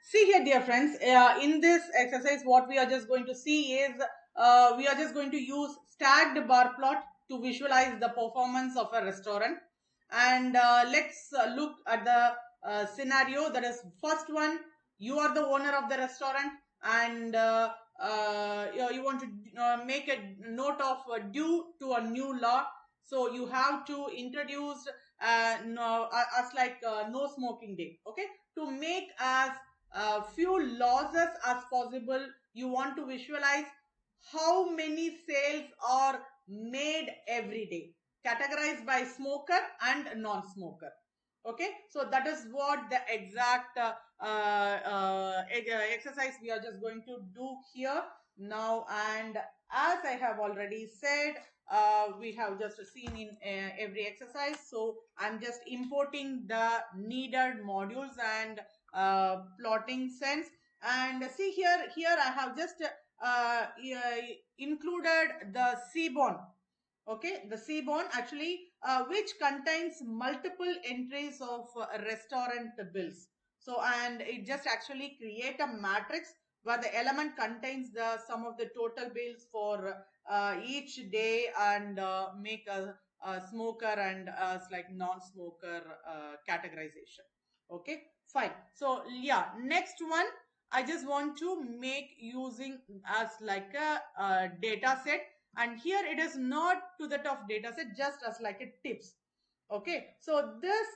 See here, dear friends, in this exercise, what we are just going to see is we are just going to use stacked bar plot to visualize the performance of a restaurant. And let's look at the scenario. That is, first one, you are the owner of the restaurant, and you want to make a note of due to a new law. So you have to introduce no, as like no smoking day. Okay, to make as few losses as possible. You want to visualize how many sales are made every day, categorized by smoker and non-smoker. Okay, so that is what the exact exercise we are just going to do here now. And as I have already said, we have just seen in every exercise, so I'm just importing the needed modules and plotting sense. And see here I have just included the seaborn. Okay, the seaborn actually, which contains multiple entries of restaurant bills. So, and it just actually create a matrix where the element contains the sum of the total bills for each day, and make a smoker and like non-smoker categorization. Okay, fine. So yeah, next one, I just want to make using as like a data set, and here it is not to that of data set, just as like a tips. Okay, so this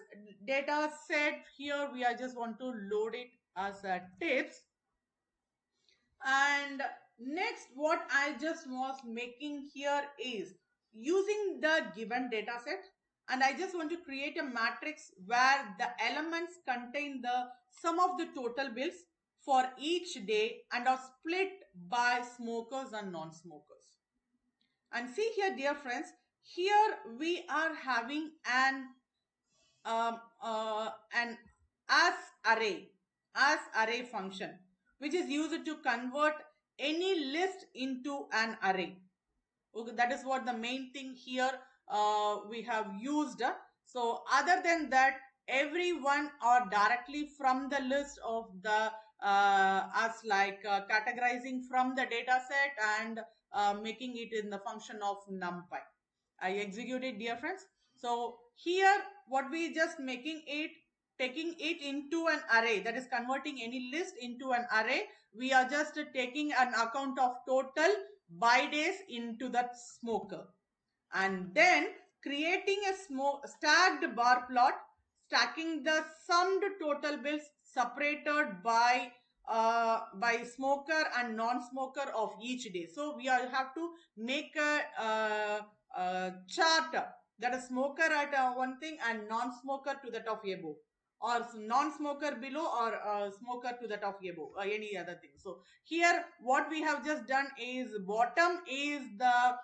data set here we are just want to load it as a tips. And next, what I just was making here is using the given data set, and I just want to create a matrix where the elements contain the sum of the total bills for each day and are split by smokers and non-smokers. And see here, dear friends, here we are having an as array function, which is used to convert any list into an array. Okay, that is what the main thing here we have used. So other than that, everyone are directly from the list of the as like categorizing from the data set and making it in the function of numpy. I executed, dear friends. So here what we just making it, taking it into an array, that is converting any list into an array. We are just taking an account of total by days into that smoker, and then creating a stacked bar plot, stacking the summed total bills separated by smoker and non-smoker of each day. So we are, have to make a chart, that is smoker at one thing and non-smoker to that of above, or non-smoker below, or smoker to that of above, or any other thing. So here what we have just done is bottom is the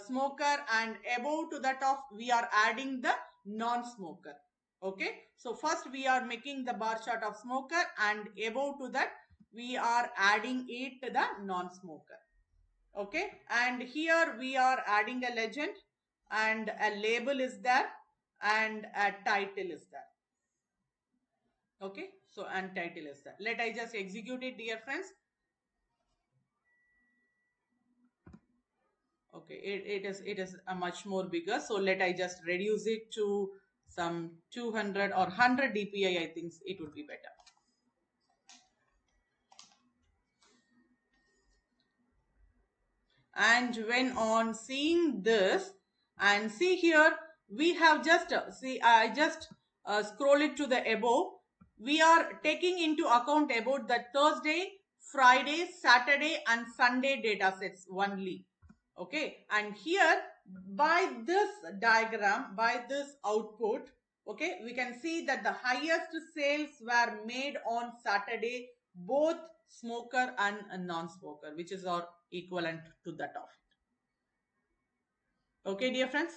smoker, and above to that of we are adding the non-smoker. Okay, so first we are making the bar chart of smoker, and above to that we are adding it to the non-smoker. Okay, and here we are adding a legend, and a label is there, and a title is there. Okay, so and title is there. Let I just execute it, dear friends. Okay, it is a much more bigger, so let I just reduce it to some 200 or 100 dpi. I think it would be better. And when on seeing this, and see here, we have just see, I just scroll it to the above. We are taking into account about the Thursday, Friday, Saturday and Sunday data sets only. Okay, and here by this diagram, by this output, okay, we can see that the highest sales were made on Saturday, both smoker and non-smoker, which is our equivalent to that of it. Okay, dear friends.